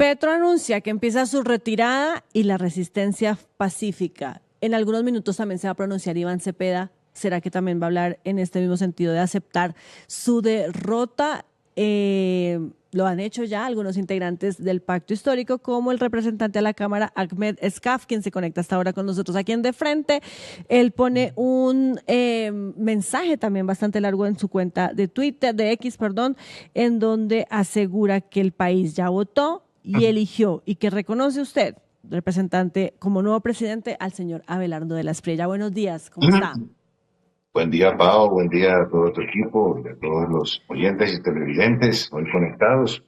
Petro anuncia que empieza su retirada y la resistencia pacífica. En algunos minutos también se va a pronunciar Iván Cepeda. ¿Será que también va a hablar en este mismo sentido de aceptar su derrota? Lo han hecho ya algunos integrantes del pacto histórico, como el representante a la Cámara, Ahmed Escaf, quien se conecta hasta ahora con nosotros aquí en De Frente. Él pone un mensaje también bastante largo en su cuenta de Twitter, de X, perdón, en donde asegura que el país ya votó y eligió y que reconoce usted, representante, como nuevo presidente al señor Abelardo de la Espriella. Buenos días, ¿cómo está? Buen día, Pau, buen día a todo tu equipo y a todos los oyentes y televidentes hoy conectados.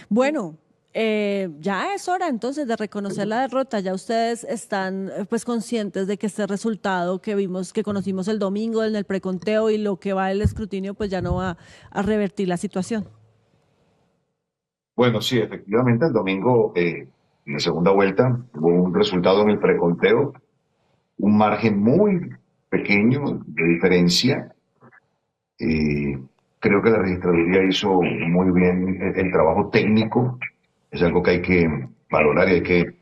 Bueno, ya es hora entonces de reconocer la derrota. Ya ustedes están pues conscientes de que este resultado que vimos, que conocimos el domingo en el preconteo y lo que va el escrutinio, pues ya no va a revertir la situación. Bueno, sí, efectivamente, el domingo, en la segunda vuelta, hubo un resultado en el preconteo, un margen muy pequeño de diferencia. Y creo que la registraduría hizo muy bien el trabajo técnico, es algo que hay que valorar y hay que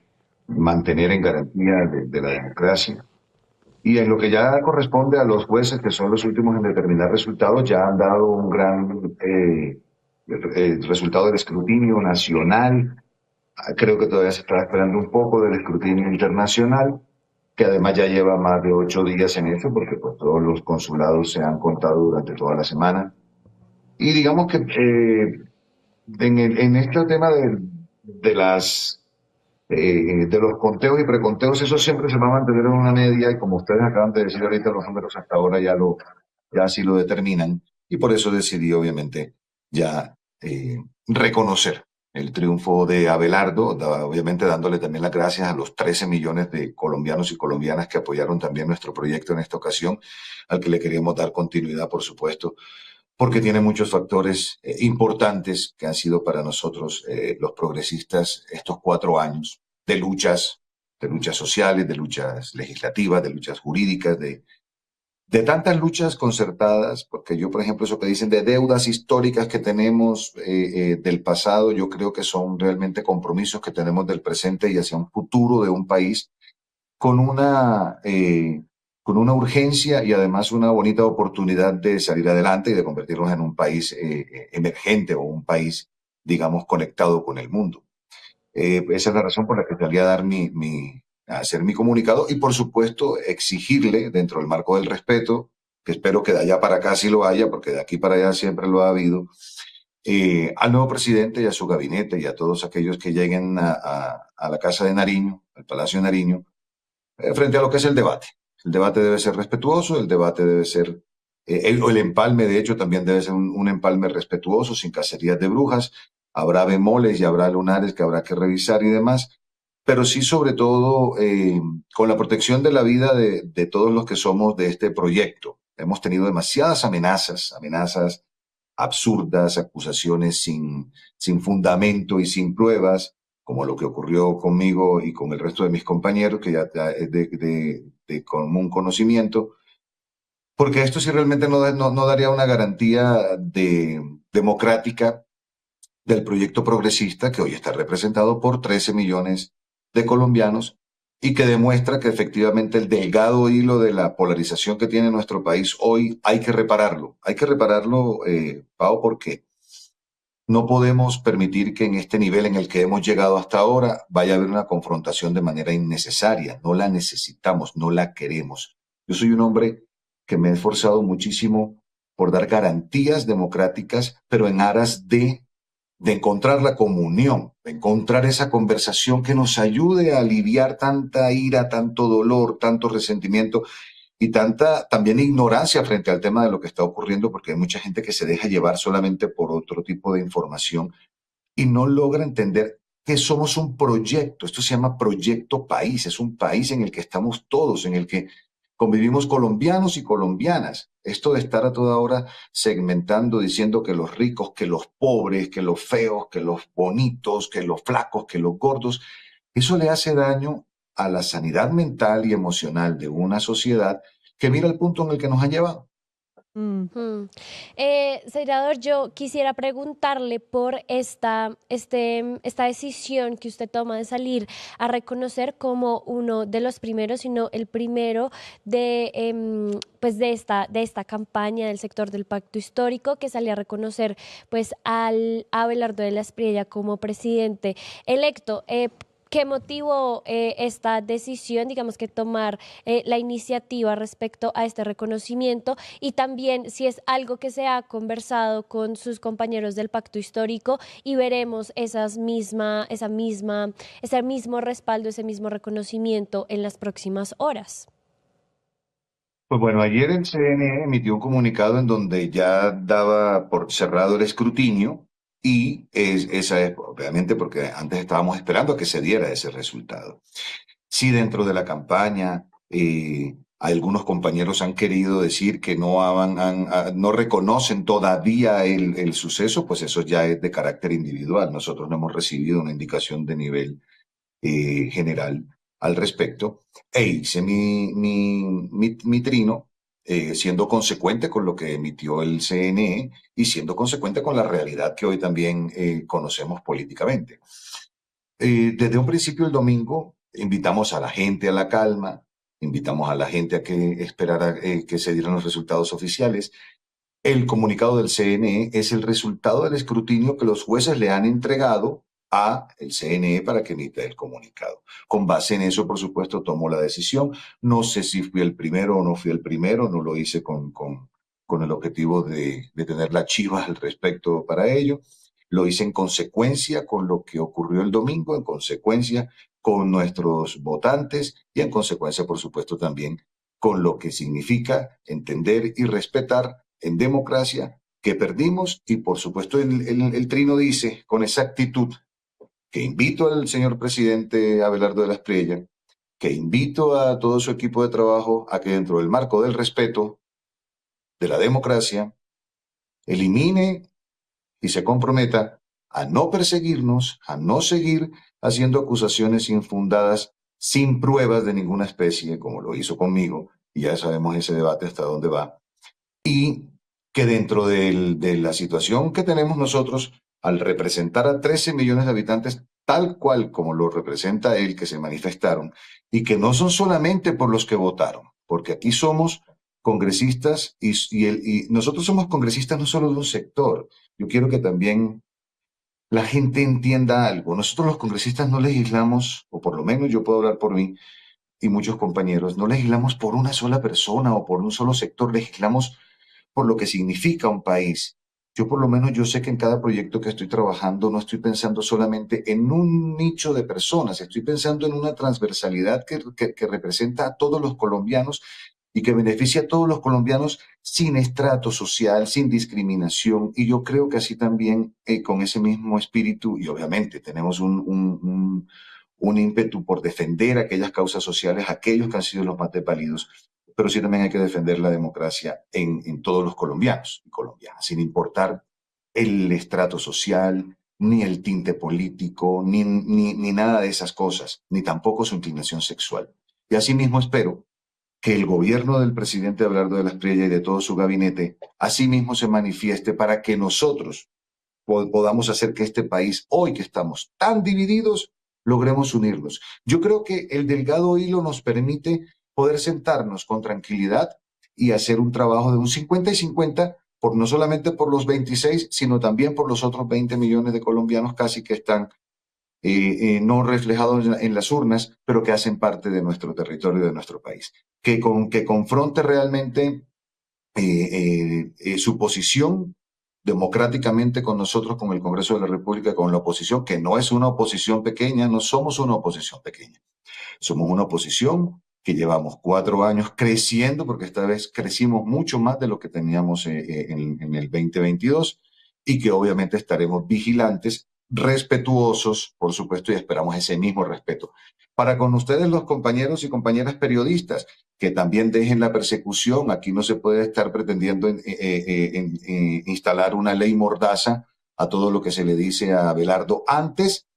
mantener en garantía de la democracia. Y en lo que ya corresponde a los jueces, que son los últimos en determinar resultados, ya han dado un gran resultado del escrutinio nacional. Creo que todavía se está esperando un poco del escrutinio internacional, que además ya lleva más de 8 días en eso, porque pues, todos los consulados se han contado durante toda la semana. Y digamos que en este tema de los conteos y preconteos, eso siempre se va a mantener en una media y como ustedes acaban de decir ahorita, los números hasta ahora ya así lo determinan y por eso decidí obviamente ya reconocer el triunfo de Abelardo, obviamente dándole también las gracias a los 13 millones de colombianos y colombianas que apoyaron también nuestro proyecto en esta ocasión, al que le queríamos dar continuidad, por supuesto, porque tiene muchos factores importantes que han sido para nosotros los progresistas estos 4 años de luchas sociales, de luchas legislativas, de luchas jurídicas, de tantas luchas concertadas, porque yo, por ejemplo, eso que dicen de deudas históricas que tenemos del pasado, yo creo que son realmente compromisos que tenemos del presente y hacia un futuro de un país con con una urgencia y además una bonita oportunidad de salir adelante y de convertirnos en un país emergente o un país, digamos, conectado con el mundo. Esa es la razón por la que salí a dar a hacer mi comunicado y, por supuesto, exigirle, dentro del marco del respeto, que espero que de allá para acá sí lo haya, porque de aquí para allá siempre lo ha habido, al nuevo presidente y a su gabinete y a todos aquellos que lleguen a la Casa de Nariño, al Palacio de Nariño, frente a lo que es el debate. El debate debe ser respetuoso, el debate debe ser, el empalme de hecho también debe ser un empalme respetuoso, sin cacerías de brujas. Habrá bemoles y habrá lunares que habrá que revisar y demás, pero sí sobre todo con la protección de la vida de todos los que somos de este proyecto. Hemos tenido demasiadas amenazas absurdas, acusaciones sin fundamento y sin pruebas, como lo que ocurrió conmigo y con el resto de mis compañeros, que ya es de común conocimiento, porque esto sí realmente no daría una garantía democrática del proyecto progresista que hoy está representado por 13 millones de colombianos y que demuestra que efectivamente el delgado hilo de la polarización que tiene nuestro país hoy hay que repararlo. Hay que repararlo, Pau, porque no podemos permitir que en este nivel en el que hemos llegado hasta ahora vaya a haber una confrontación de manera innecesaria. No la necesitamos, no la queremos. Yo soy un hombre que me he esforzado muchísimo por dar garantías democráticas, pero en aras de encontrar la comunión, de encontrar esa conversación que nos ayude a aliviar tanta ira, tanto dolor, tanto resentimiento y tanta también ignorancia frente al tema de lo que está ocurriendo, porque hay mucha gente que se deja llevar solamente por otro tipo de información y no logra entender que somos un proyecto. Esto se llama proyecto país, es un país en el que estamos todos, en el que convivimos colombianos y colombianas. Esto de estar a toda hora segmentando, diciendo que los ricos, que los pobres, que los feos, que los bonitos, que los flacos, que los gordos, eso le hace daño a la sanidad mental y emocional de una sociedad que mira el punto en el que nos ha llevado. Mm. Senador, yo quisiera preguntarle por esta decisión que usted toma de salir a reconocer como uno de los primeros, sino el primero pues de esta campaña del sector del pacto histórico que salía a reconocer pues a Abelardo de la Espriella como presidente electo. ¿Qué motivó esta decisión, digamos que tomar la iniciativa respecto a este reconocimiento? Y también si es algo que se ha conversado con sus compañeros del pacto histórico y veremos ese mismo respaldo, ese mismo reconocimiento en las próximas horas. Pues bueno, ayer el CNE emitió un comunicado en donde ya daba por cerrado el escrutinio y esa es obviamente porque antes estábamos esperando a que se diera ese resultado. Si dentro de la campaña algunos compañeros han querido decir que no reconocen todavía el suceso, pues eso ya es de carácter individual. Nosotros no hemos recibido una indicación de nivel general al respecto e hice mi trino siendo consecuente con lo que emitió el CNE y siendo consecuente con la realidad que hoy también conocemos políticamente. Desde un principio el domingo invitamos a la gente a la calma, invitamos a la gente a que esperara que se dieran los resultados oficiales. El comunicado del CNE es el resultado del escrutinio que los jueces le han entregado a el CNE para que emita el comunicado. Con base en eso, por supuesto, tomó la decisión. No sé si fui el primero o no fui el primero, no lo hice con el objetivo de tener la chiva al respecto para ello. Lo hice en consecuencia con lo que ocurrió el domingo, en consecuencia con nuestros votantes y en consecuencia, por supuesto, también con lo que significa entender y respetar en democracia que perdimos y por supuesto el trino dice con exactitud que invito al señor presidente Abelardo de la Espriella, que invito a todo su equipo de trabajo a que dentro del marco del respeto de la democracia elimine y se comprometa a no perseguirnos, a no seguir haciendo acusaciones infundadas sin pruebas de ninguna especie, como lo hizo conmigo, y ya sabemos ese debate hasta dónde va, y que dentro de la situación que tenemos nosotros, al representar a 13 millones de habitantes, tal cual como lo representa él, que se manifestaron, y que no son solamente por los que votaron, porque aquí somos congresistas y nosotros somos congresistas no solo de un sector. Yo quiero que también la gente entienda algo. Nosotros los congresistas no legislamos, o por lo menos yo puedo hablar por mí y muchos compañeros, no legislamos por una sola persona o por un solo sector, legislamos por lo que significa un país. Yo por lo menos yo sé que en cada proyecto que estoy trabajando no estoy pensando solamente en un nicho de personas, estoy pensando en una transversalidad que representa a todos los colombianos y que beneficia a todos los colombianos sin estrato social, sin discriminación. Y yo creo que así también, con ese mismo espíritu, y obviamente tenemos un ímpetu por defender aquellas causas sociales, aquellos que han sido los más desvalidos, pero sí también hay que defender la democracia en todos los colombianos y colombianas, sin importar el estrato social, ni el tinte político, ni nada de esas cosas, ni tampoco su inclinación sexual. Y asimismo espero que el gobierno del presidente Abelardo de la Espriella y de todo su gabinete asimismo se manifieste para que nosotros podamos hacer que este país, hoy que estamos tan divididos, logremos unirnos. Yo creo que el delgado hilo nos permite poder sentarnos con tranquilidad y hacer un trabajo de un 50 y 50, por, no solamente por los 26, sino también por los otros 20 millones de colombianos casi que están no reflejados en las urnas, pero que hacen parte de nuestro territorio y de nuestro país. Que confronte realmente su posición democráticamente con nosotros, con el Congreso de la República, con la oposición, que no es una oposición pequeña, no somos una oposición pequeña. Somos una oposición que llevamos 4 años creciendo, porque esta vez crecimos mucho más de lo que teníamos en el 2022 y que obviamente estaremos vigilantes, respetuosos, por supuesto, y esperamos ese mismo respeto. Para con ustedes, los compañeros y compañeras periodistas, que también dejen la persecución. Aquí no se puede estar pretendiendo instalar una ley mordaza a todo lo que se le dice a Abelardo antes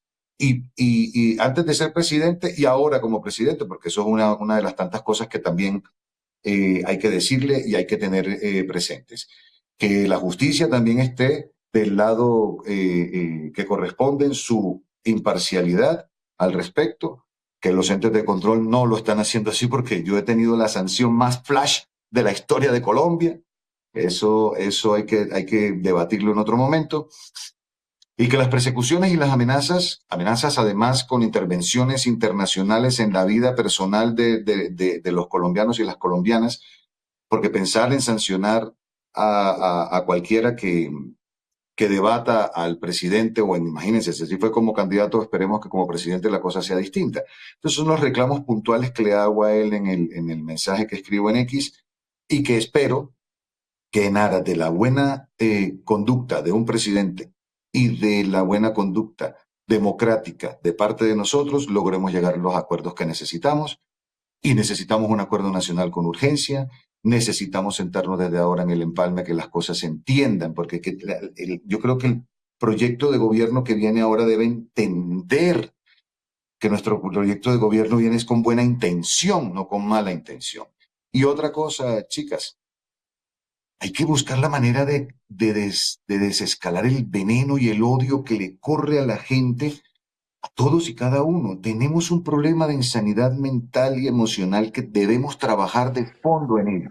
y antes de ser presidente y ahora como presidente, porque eso es una de las tantas cosas que también hay que decirle y hay que tener presentes. Que la justicia también esté del lado que corresponde en su imparcialidad al respecto, que los entes de control no lo están haciendo así, porque yo he tenido la sanción más flash de la historia de Colombia. Eso hay que debatirlo en otro momento. Y que las persecuciones y las amenazas además con intervenciones internacionales en la vida personal de los colombianos y las colombianas, porque pensar en sancionar a cualquiera que debata al presidente, o imagínense, si así fue como candidato, esperemos que como presidente la cosa sea distinta. Entonces son los reclamos puntuales que le hago a él en el mensaje que escribo en X, y que espero que en aras de la buena conducta de un presidente y de la buena conducta democrática de parte de nosotros, logremos llegar a los acuerdos que necesitamos. Y necesitamos un acuerdo nacional con urgencia, necesitamos sentarnos desde ahora en el empalme a que las cosas se entiendan, porque yo creo que el proyecto de gobierno que viene ahora debe entender que nuestro proyecto de gobierno viene es con buena intención, no con mala intención. Y otra cosa, chicas, hay que buscar la manera de desescalar el veneno y el odio que le corre a la gente, a todos y cada uno. Tenemos un problema de insanidad mental y emocional que debemos trabajar de fondo en ello.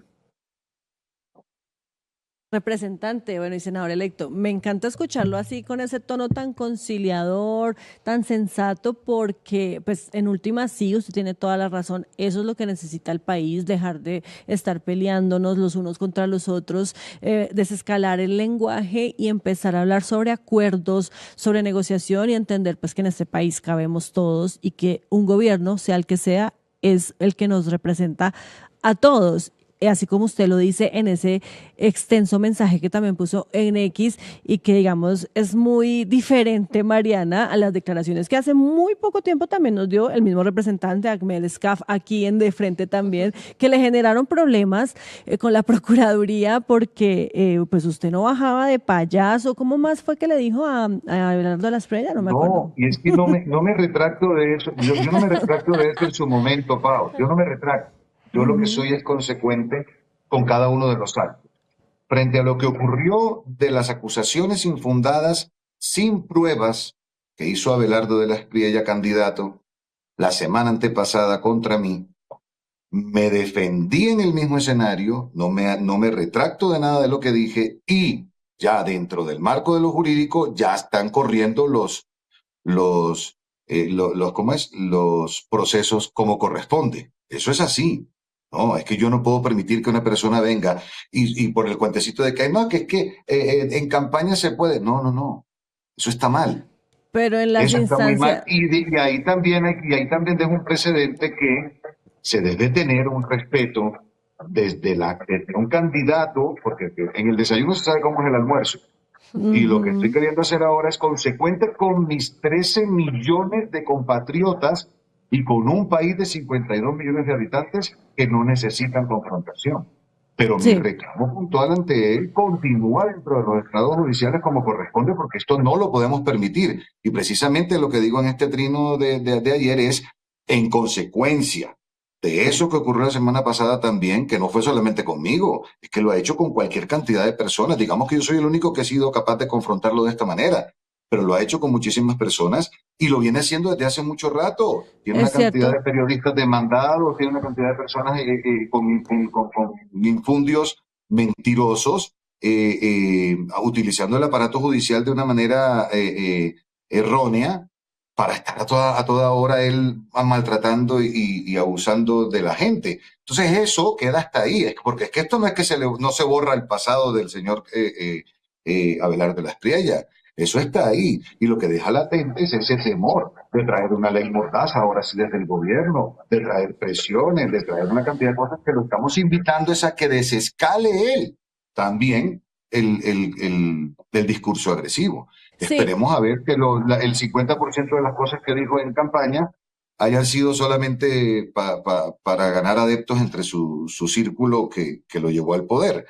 Representante, bueno, y senador electo, me encanta escucharlo así, con ese tono tan conciliador, tan sensato, porque pues en última sí, usted tiene toda la razón, eso es lo que necesita el país, dejar de estar peleándonos los unos contra los otros, desescalar el lenguaje y empezar a hablar sobre acuerdos, sobre negociación, y entender pues que en este país cabemos todos y que un gobierno, sea el que sea, es el que nos representa a todos. Así como usted lo dice en ese extenso mensaje que también puso en X, y que digamos es muy diferente, Mariana, a las declaraciones que hace muy poco tiempo también nos dio el mismo representante Ahmed Scaf aquí en De Frente también, que le generaron problemas con la Procuraduría porque pues usted no bajaba de payaso. ¿Cómo más fue que le dijo a Abelardo de la Espriella? No me acuerdo. No, y es que no me retracto de eso. Yo no me retracto de eso en su momento, Pau. Yo no me retracto. Yo lo que soy es consecuente con cada uno de los actos. Frente a lo que ocurrió de las acusaciones infundadas sin pruebas que hizo Abelardo de la Espriella, candidato, la semana antepasada contra mí, me defendí en el mismo escenario, no me retracto de nada de lo que dije, y ya dentro del marco de lo jurídico ya están corriendo ¿cómo es? Los procesos como corresponde. Eso es así. No, es que yo no puedo permitir que una persona venga y por el cuentecito de que no, que es que en campaña se puede. No, no, no. Eso está mal. Pero en las Eso está muy mal. instancias, Y ahí también dejo un precedente que se debe tener un respeto desde un candidato, porque en el desayuno se sabe cómo es el almuerzo. Y lo que estoy queriendo hacer ahora es consecuente con mis 13 millones de compatriotas y con un país de 52 millones de habitantes que no necesitan confrontación. Pero mi sí. reclamo puntual ante él continúa dentro de los estados judiciales como corresponde, porque esto no lo podemos permitir. Y precisamente lo que digo en este trino de ayer es, en consecuencia de eso que ocurrió la semana pasada también, que no fue solamente conmigo, es que lo ha hecho con cualquier cantidad de personas. Digamos que yo soy el único que he sido capaz de confrontarlo de esta manera, pero lo ha hecho con muchísimas personas y lo viene haciendo desde hace mucho rato. Tiene Es una cantidad cierto. de periodistas demandados, tiene una cantidad de personas con infundios mentirosos, utilizando el aparato judicial de una manera errónea, para estar a toda hora él maltratando y abusando de la gente. Entonces eso queda hasta ahí, porque es que esto no es que no se borra el pasado del señor Abelardo de la Espriella. Eso está ahí, y lo que deja latente es ese temor de traer una ley mordaza, ahora sí desde el gobierno, de traer presiones, de traer una cantidad de cosas que lo estamos invitando es a que desescale él también el discurso agresivo. Sí, Esperemos a ver que el 50% de las cosas que dijo en campaña hayan sido solamente para ganar adeptos entre su círculo que lo llevó al poder.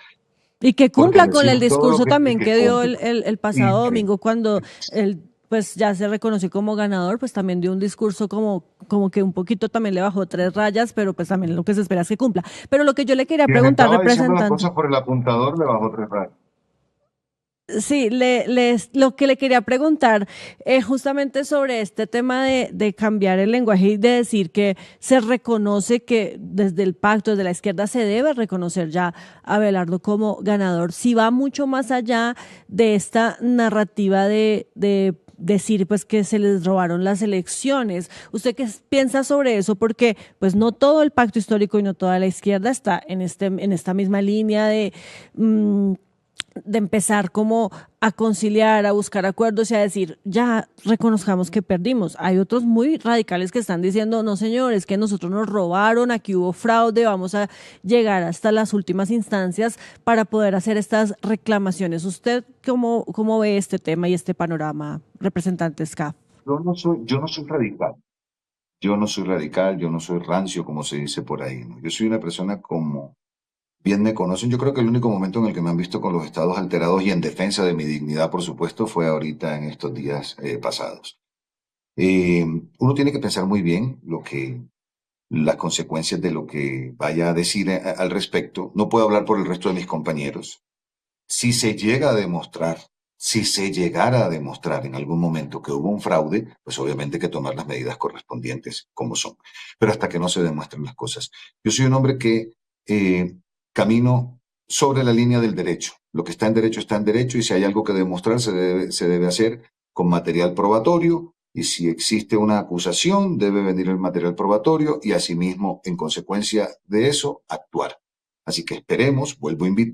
y que Porque cumpla con decir el todo lo discurso que también que dio cumple. el pasado domingo, cuando él pues ya se reconoció como ganador, pues también dio un discurso como que un poquito también le bajó 3 rayas, pero pues también lo que se espera es que cumpla. Pero lo que yo le quería Quien preguntar, estaba diciendo las representante. cosas por el apuntador le bajó 3 rayas. Sí, lo que le quería preguntar justamente sobre este tema de cambiar el lenguaje y de decir que se reconoce que desde el pacto, desde la izquierda, se debe reconocer ya a Abelardo como ganador. Si va mucho más allá de esta narrativa de decir pues que se les robaron las elecciones. ¿Usted qué piensa sobre eso? Porque pues no todo el pacto histórico y no toda la izquierda está en esta misma línea mm, de empezar como a conciliar, a buscar acuerdos y a decir, ya reconozcamos que perdimos. Hay otros muy radicales que están diciendo, no señor, es que nosotros nos robaron, aquí hubo fraude, vamos a llegar hasta las últimas instancias para poder hacer estas reclamaciones. ¿Usted cómo ve este tema y este panorama, representante SCAF? Yo no soy radical. Yo no soy radical, yo no soy rancio, como se dice por ahí, ¿no? Yo soy una persona como bien me conocen. Yo creo que el único momento en el que me han visto con los estados alterados y en defensa de mi dignidad, por supuesto, fue ahorita en estos días pasados. Uno tiene que pensar muy bien las consecuencias de lo que vaya a decir al respecto. No puedo hablar por el resto de mis compañeros. Si se llega a demostrar, si se llegara a demostrar en algún momento que hubo un fraude, pues obviamente hay que tomar las medidas correspondientes como son. Pero hasta que no se demuestren las cosas. Yo soy un hombre que eh, camino sobre la línea del derecho. Lo que está en derecho y si hay algo que demostrar se debe hacer con material probatorio y si existe una acusación debe venir el material probatorio y asimismo en consecuencia de eso actuar. Así que esperemos,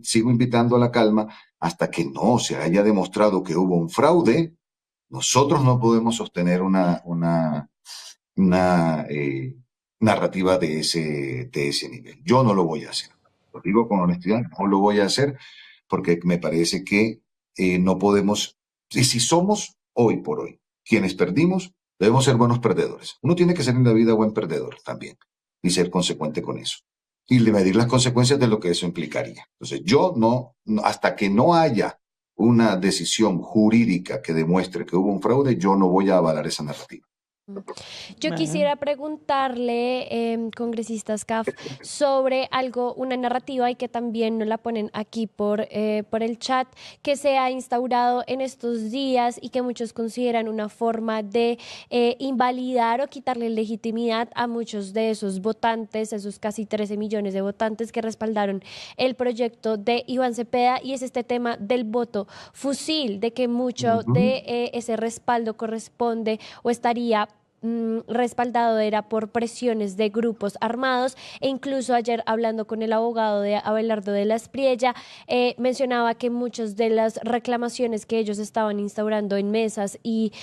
sigo invitando a la calma, hasta que no se haya demostrado que hubo un fraude, nosotros no podemos sostener una narrativa de ese nivel. Yo no lo voy a hacer. Lo digo con honestidad, no lo voy a hacer porque me parece que no podemos, y si somos hoy por hoy quienes perdimos, debemos ser buenos perdedores. Uno tiene que ser en la vida buen perdedor también y ser consecuente con eso y medir las consecuencias de lo que eso implicaría. Entonces, yo hasta que no haya una decisión jurídica que demuestre que hubo un fraude, yo no voy a avalar esa narrativa. Yo Bueno. quisiera preguntarle, congresista SCAF, sobre algo, una narrativa y que también nos la ponen aquí por el chat, que se ha instaurado en estos días y que muchos consideran una forma de invalidar o quitarle legitimidad a muchos de esos votantes, esos casi 13 millones de votantes que respaldaron el proyecto de Iván Cepeda, y es este tema del voto fusil, de que mucho Ujú. de ese respaldo corresponde o estaría respaldado era por presiones de grupos armados, e incluso ayer hablando con el abogado de Abelardo de la Espriella, mencionaba que muchas de las reclamaciones que ellos estaban instaurando en mesas y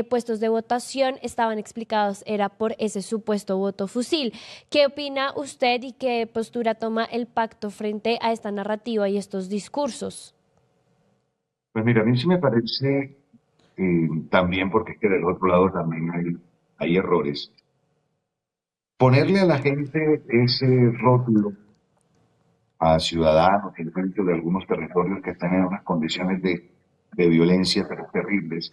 puestos de votación estaban explicados era por ese supuesto voto fusil. ¿Qué opina usted y qué postura toma el pacto frente a esta narrativa y estos discursos? Pues mira, a mí sí me parece también, porque es que del otro lado también hay errores. Ponerle a la gente ese rótulo a ciudadanos y dentro de algunos territorios que están en unas condiciones de violencia terribles,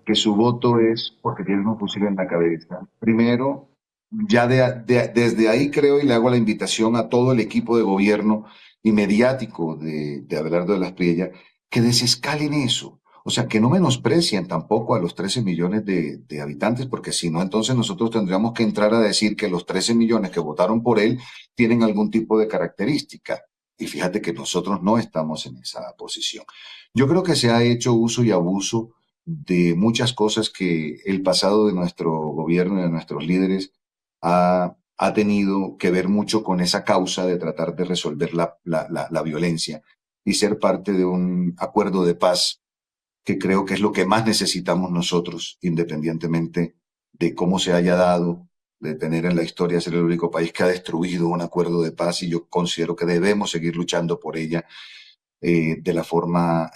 que su voto es porque tienen un fusil en la cabeza. Primero, ya desde ahí creo y le hago la invitación a todo el equipo de gobierno y mediático de Abelardo de la Espriella que desescalen eso. O sea, que no menosprecien tampoco a los 13 millones de habitantes, porque si no, entonces nosotros tendríamos que entrar a decir que los 13 millones que votaron por él tienen algún tipo de característica. Y fíjate que nosotros no estamos en esa posición. Yo creo que se ha hecho uso y abuso de muchas cosas que el pasado de nuestro gobierno y de nuestros líderes ha tenido que ver mucho con esa causa de tratar de resolver la violencia y ser parte de un acuerdo de paz que creo que es lo que más necesitamos nosotros, independientemente de cómo se haya dado, de tener en la historia ser el único país que ha destruido un acuerdo de paz y yo considero que debemos seguir luchando por ella de la forma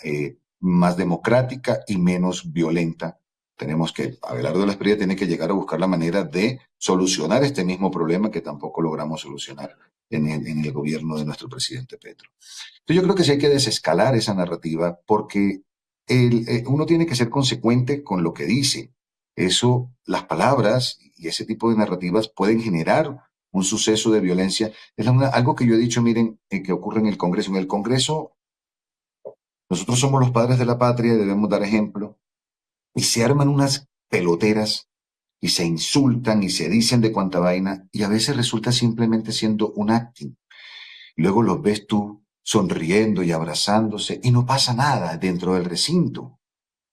más democrática y menos violenta. Tenemos que, Abelardo de la Espriella tiene que llegar a buscar la manera de solucionar este mismo problema que tampoco logramos solucionar en el gobierno de nuestro presidente Petro. Entonces yo creo que sí hay que desescalar esa narrativa porque uno tiene que ser consecuente con lo que dice. Eso, las palabras y ese tipo de narrativas pueden generar un suceso de violencia. Es algo que yo he dicho, miren, que ocurre en el Congreso. En el Congreso, nosotros somos los padres de la patria y debemos dar ejemplo. Y se arman unas peloteras y se insultan y se dicen de cuánta vaina y a veces resulta simplemente siendo un acting. Luego los ves tú sonriendo y abrazándose y no pasa nada dentro del recinto.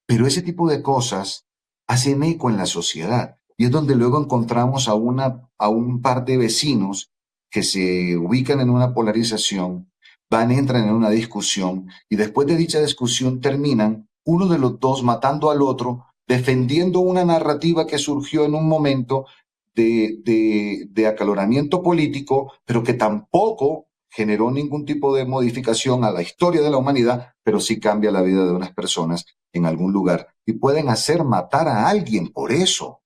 Pero ese tipo de cosas hacen eco en la sociedad y es donde luego encontramos a un par de vecinos que se ubican en una polarización, entran en una discusión y después de dicha discusión terminan uno de los dos matando al otro, defendiendo una narrativa que surgió en un momento de acaloramiento político, pero que tampoco generó ningún tipo de modificación a la historia de la humanidad, pero sí cambia la vida de unas personas en algún lugar y pueden hacer matar a alguien por eso.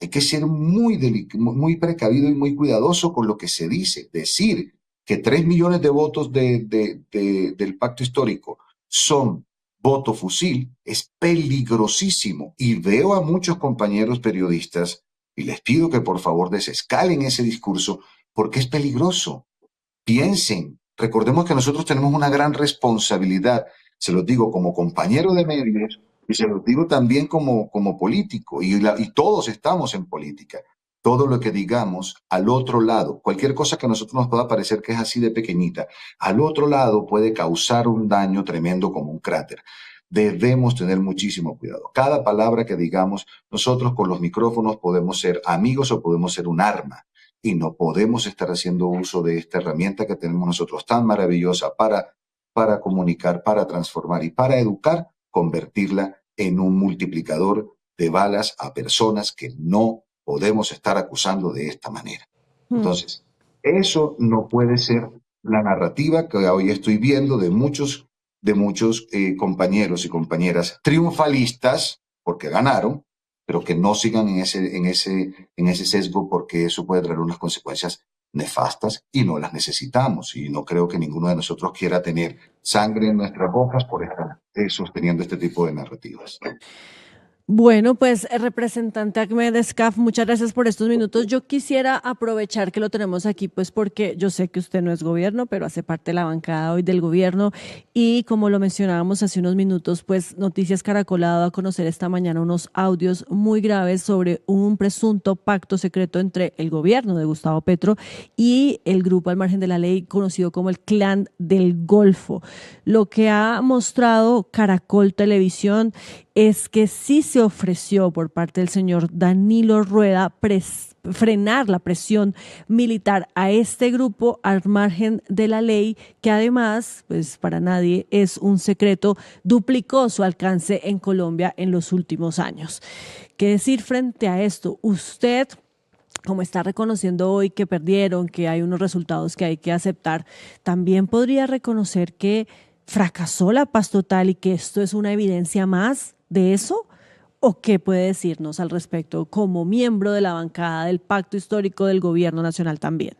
Hay que ser muy precavido y muy cuidadoso con lo que se dice. Decir que 3 millones de votos del pacto histórico son voto fusil es peligrosísimo. Y veo a muchos compañeros periodistas y les pido que por favor desescalen ese discurso porque es peligroso. Piensen, recordemos que nosotros tenemos una gran responsabilidad, se los digo como compañero de medios y se los digo también como político, y todos estamos en política. Todo lo que digamos al otro lado, cualquier cosa que a nosotros nos pueda parecer que es así de pequeñita, al otro lado puede causar un daño tremendo como un cráter. Debemos tener muchísimo cuidado. Cada palabra que digamos, nosotros con los micrófonos podemos ser amigos o podemos ser un arma y no podemos estar haciendo uso de esta herramienta que tenemos nosotros tan maravillosa para comunicar, para transformar y para educar, convertirla en un multiplicador de balas a personas que no podemos estar acusando de esta manera. Entonces, eso no puede ser la narrativa que hoy estoy viendo de muchos compañeros y compañeras triunfalistas, porque ganaron, pero que no sigan en ese sesgo porque eso puede traer unas consecuencias nefastas y no las necesitamos. Y no creo que ninguno de nosotros quiera tener sangre en nuestras bocas por estar sosteniendo este tipo de narrativas. Bueno, pues representante Ahmed Escaf, muchas gracias por estos minutos. Yo quisiera aprovechar que lo tenemos aquí, pues porque yo sé que usted no es gobierno, pero hace parte de la bancada hoy del gobierno y como lo mencionábamos hace unos minutos, pues Noticias Caracol ha dado a conocer esta mañana unos audios muy graves sobre un presunto pacto secreto entre el gobierno de Gustavo Petro y el grupo al margen de la ley conocido como el Clan del Golfo. Lo que ha mostrado Caracol Televisión es que sí se ofreció por parte del señor Danilo Rueda frenar la presión militar a este grupo al margen de la ley, que además, pues para nadie es un secreto, duplicó su alcance en Colombia en los últimos años. ¿Qué decir frente a esto? Usted, como está reconociendo hoy que perdieron, que hay unos resultados que hay que aceptar, también podría reconocer que fracasó la paz total y que esto es una evidencia más de eso. ¿O qué puede decirnos al respecto como miembro de la bancada del Pacto Histórico del Gobierno Nacional también?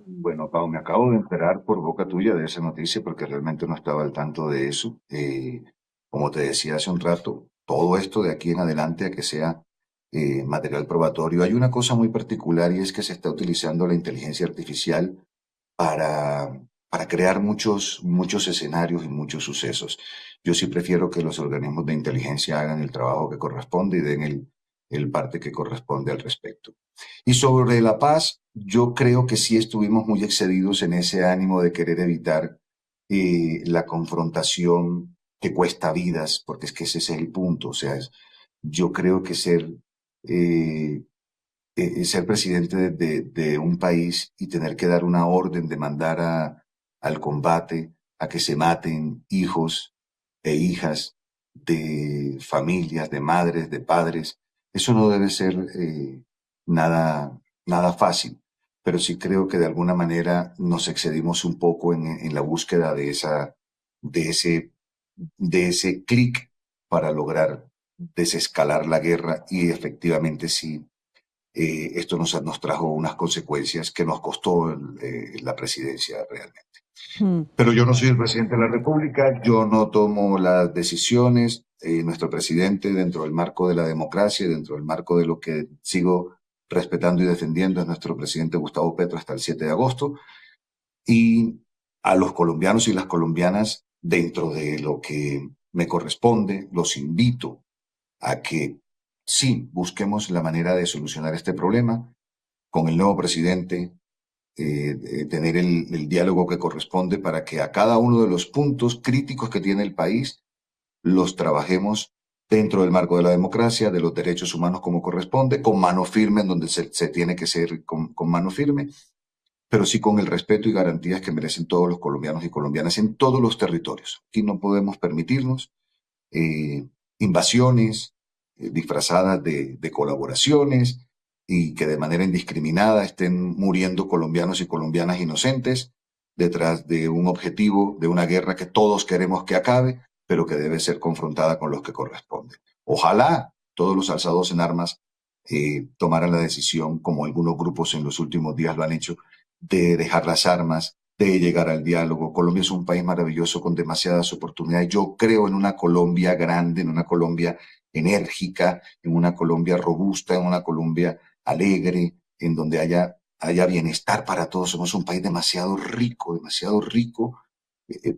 Bueno, Pau, me acabo de enterar por boca tuya de esa noticia porque realmente no estaba al tanto de eso. Como te decía hace un rato, todo esto de aquí en adelante a que sea material probatorio, hay una cosa muy particular y es que se está utilizando la inteligencia artificial para, para crear muchos escenarios y muchos sucesos. Yo sí prefiero que los organismos de inteligencia hagan el trabajo que corresponde y den el parte que corresponde al respecto. Y sobre la paz, yo creo que sí estuvimos muy excedidos en ese ánimo de querer evitar la confrontación que cuesta vidas, porque es que ese es el punto. O sea, yo creo que eh, ser presidente de un país y tener que dar una orden de mandar al combate, a que se maten hijos e hijas de familias, de madres, de padres, eso no debe ser nada fácil. Pero sí creo que de alguna manera nos excedimos un poco en la búsqueda de ese clic para lograr desescalar la guerra y efectivamente sí esto nos trajo unas consecuencias que nos costó la presidencia realmente. Pero yo no soy el presidente de la República, yo no tomo las decisiones. Nuestro presidente, dentro del marco de la democracia, dentro del marco de lo que sigo respetando y defendiendo, es nuestro presidente Gustavo Petro hasta el 7 de agosto. Y a los colombianos y las colombianas, dentro de lo que me corresponde, los invito a que sí busquemos la manera de solucionar este problema con el nuevo presidente, tener el diálogo que corresponde para que a cada uno de los puntos críticos que tiene el país los trabajemos dentro del marco de la democracia, de los derechos humanos como corresponde, con mano firme en donde se tiene que ser con mano firme, pero sí con el respeto y garantías que merecen todos los colombianos y colombianas en todos los territorios. Aquí no podemos permitirnos invasiones disfrazadas de colaboraciones y que de manera indiscriminada estén muriendo colombianos y colombianas inocentes detrás de un objetivo, de una guerra que todos queremos que acabe, pero que debe ser confrontada con los que corresponden. Ojalá todos los alzados en armas tomaran la decisión, como algunos grupos en los últimos días lo han hecho, de dejar las armas, de llegar al diálogo. Colombia es un país maravilloso con demasiadas oportunidades. Yo creo en una Colombia grande, en una Colombia enérgica, en una Colombia robusta, en una Colombia alegre, en donde haya bienestar para todos. Somos un país demasiado rico,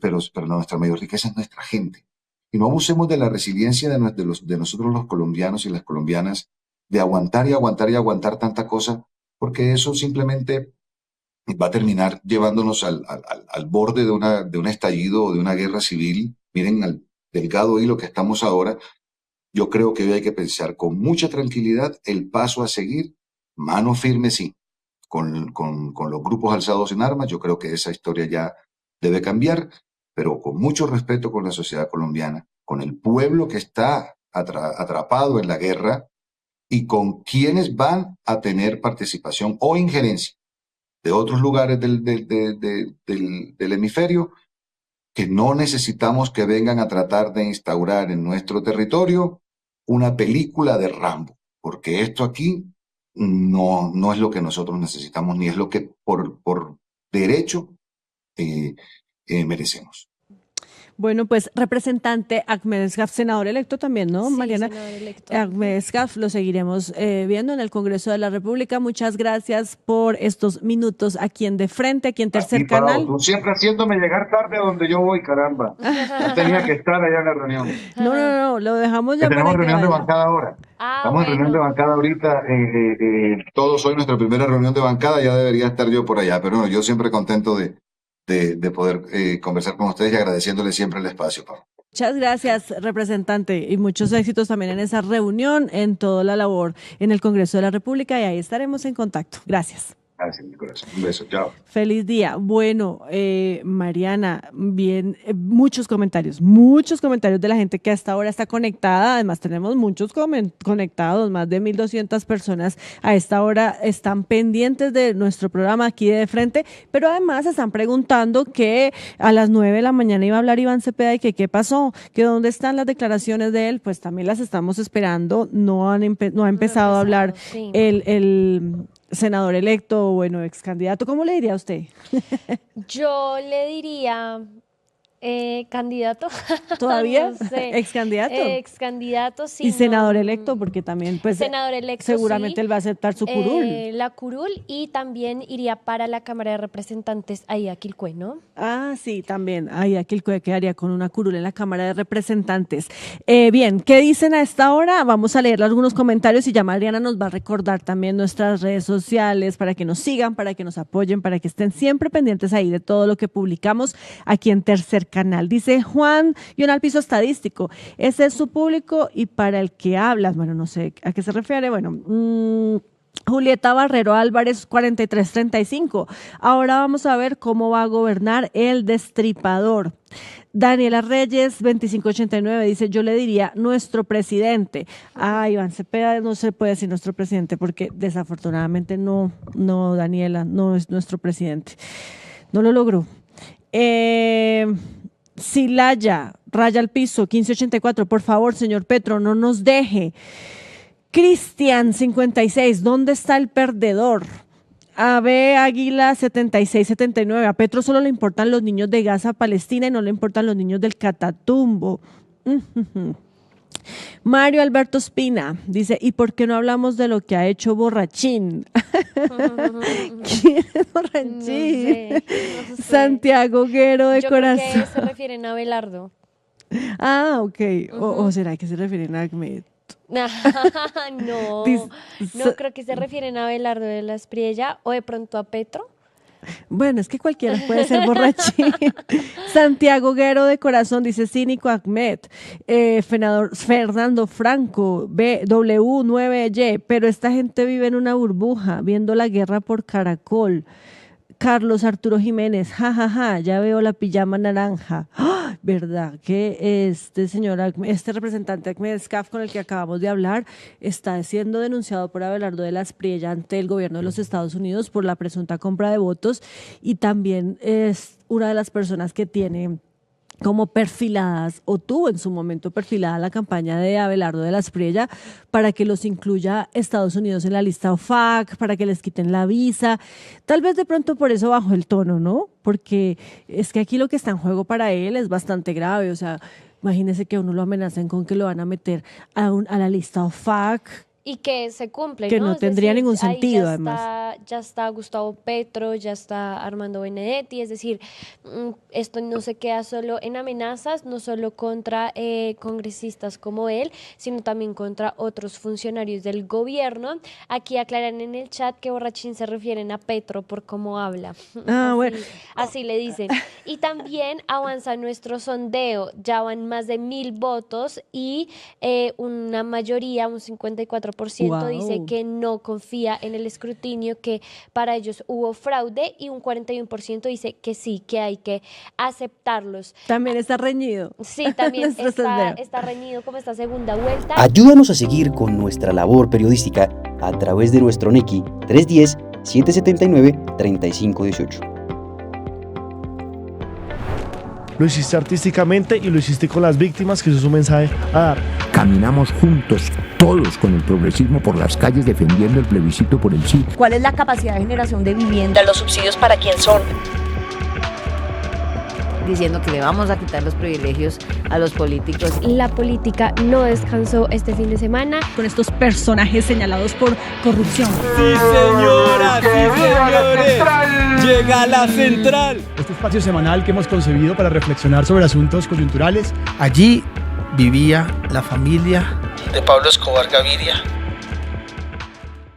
pero nuestra mayor riqueza es nuestra gente. Y no abusemos de la resiliencia de nosotros los colombianos y las colombianas, de aguantar y aguantar y aguantar tanta cosa, porque eso simplemente va a terminar llevándonos al borde de un estallido o de una guerra civil. Miren al delgado hilo que estamos ahora. Yo creo que hoy hay que pensar con mucha tranquilidad el paso a seguir, mano firme sí, con los grupos alzados en armas. Yo creo que esa historia ya debe cambiar, pero con mucho respeto con la sociedad colombiana, con el pueblo que está atrapado en la guerra y con quienes van a tener participación o injerencia de otros lugares del hemisferio, que no necesitamos que vengan a tratar de instaurar en nuestro territorio una película de Rambo, porque esto aquí no es lo que nosotros necesitamos, ni es lo que por derecho merecemos. Bueno, pues representante Ahmed Esgaf, senador electo también, ¿no, Sí, Mariana? senador electo. Ahmed Esgaf, lo seguiremos viendo en el Congreso de la República. Muchas gracias por estos minutos aquí en De Frente, aquí en Tercer Aquí parado, Canal. tú siempre haciéndome llegar tarde a donde yo voy, caramba. No tenía que estar allá en la reunión. No, lo dejamos ya Que tenemos para que reunión de vaya. bancada ahora. Ah, Estamos en reunión de bueno. bancada ahorita. Todos hoy nuestra primera reunión de bancada, ya debería estar yo por allá. Pero bueno, yo siempre contento de poder conversar con ustedes y agradeciéndoles siempre el espacio, Pablo. Muchas gracias, representante, y muchos éxitos también en esa reunión, en toda la labor en el Congreso de la República, y ahí estaremos en contacto. Gracias. Gracias, mi corazón. Un beso, chao. Feliz día. Bueno, Mariana, bien, muchos comentarios de la gente que hasta ahora está conectada. Además, tenemos muchos conectados, más de 1.200 personas a esta hora están pendientes de nuestro programa aquí de Frente, pero además están preguntando que a las 9 de la mañana iba a hablar Iván Cepeda y que qué pasó, que dónde están las declaraciones de él. Pues también las estamos esperando. No ha empezado a hablar sí. el senador electo, bueno, ex candidato. ¿Cómo le diría a usted? Yo le diría candidato. ¿Todavía? No sé. ¿Ex candidato? Ex candidato, sí. Y senador no, electo, porque también, pues, senador electo, seguramente sí. él va a aceptar su curul. La curul, y también iría para la Cámara de Representantes ahí a Quilcué, ¿no? Ah, sí, también. Ahí aquí quedaría con una curul en la Cámara de Representantes. Bien, ¿qué dicen a esta hora? Vamos a leer algunos comentarios y ya Mariana nos va a recordar también nuestras redes sociales para que nos sigan, para que nos apoyen, para que estén siempre pendientes ahí de todo lo que publicamos aquí en Tercer Canal. Dice Juan Yonal Piso Estadístico, ese es su público y para el que hablas, bueno, no sé a qué se refiere, bueno, Julieta Barrero Álvarez 4335. Ahora vamos a ver cómo va a gobernar el destripador. Daniela Reyes 2589 dice, yo le diría nuestro presidente. Ah, Iván Cepeda no se puede decir nuestro presidente porque desafortunadamente no, Daniela, no es nuestro presidente. No lo logró. Silaya, raya al piso, 1584, por favor, señor Petro, no nos deje. Cristian 56, ¿dónde está el perdedor? AB Águila 76-79, a Petro solo le importan los niños de Gaza, Palestina y no le importan los niños del Catatumbo. Mario Alberto Espina dice, ¿y por qué no hablamos de lo que ha hecho Borrachín? ¿Quién es Borrachín? No sé. Santiago Guero de Yo creo Corazón. que se refieren a Abelardo. Ah, ok. ¿O será que se refieren a Ahmed? No, Dis- no creo que se refieren a Abelardo de la Espriella o de pronto a Petro. Bueno, es que cualquiera puede ser Borrachín. Santiago Guero de Corazón dice cínico Ahmed. Fernando Franco, W9Y, pero esta gente vive en una burbuja, viendo la guerra por Caracol. Carlos Arturo Jiménez, jajaja, ya veo la pijama naranja. ¡Ah! ¿Verdad que este señor, este representante Ahmed Scaf con el que acabamos de hablar, está siendo denunciado por Abelardo de la Espriella ante el gobierno de los Estados Unidos por la presunta compra de votos y también es una de las personas que tiene como perfiladas o tuvo en su momento perfilada la campaña de Abelardo de la Espriella para que los incluya Estados Unidos en la lista OFAC, para que les quiten la visa. Tal vez de pronto por eso bajó el tono, ¿no? Porque es que aquí lo que está en juego para él es bastante grave. O sea, imagínese que a uno lo amenacen con que lo van a meter a la lista OFAC. Y que se cumple, Que ¿no? no Es tendría decir, ningún ahí sentido, además. Ya está Gustavo Petro, ya está Armando Benedetti, es decir, esto no se queda solo en amenazas, no solo contra congresistas como él, sino también contra otros funcionarios del gobierno. Aquí aclaran en el chat que Borrachín se refieren a Petro por cómo habla. Ah, bueno. Así le dicen. Y también avanza nuestro sondeo, ya van más de 1,000 votos y una mayoría, un 54%, Wow. dice que no confía en el escrutinio, que para ellos hubo fraude, y un 41% dice que sí, que hay que aceptarlos. También está reñido. Sí, también Nuestro sondeo. está reñido como esta segunda vuelta. Ayúdanos a seguir con nuestra labor periodística a través de nuestro NECI 310-779-3518. Lo hiciste artísticamente y lo hiciste con las víctimas, que eso es un mensaje a dar. Caminamos juntos, todos con el progresismo por las calles defendiendo el plebiscito por el sí. ¿Cuál es la capacidad de generación de vivienda? ¿Los subsidios para quién son? Diciendo que le vamos a quitar los privilegios a los políticos. La política no descansó este fin de semana. Con estos personajes señalados por corrupción. Sí, señora, sí, señores. Llega la central. Este espacio semanal que hemos concebido para reflexionar sobre asuntos coyunturales. Allí vivía la familia de Pablo Escobar Gaviria.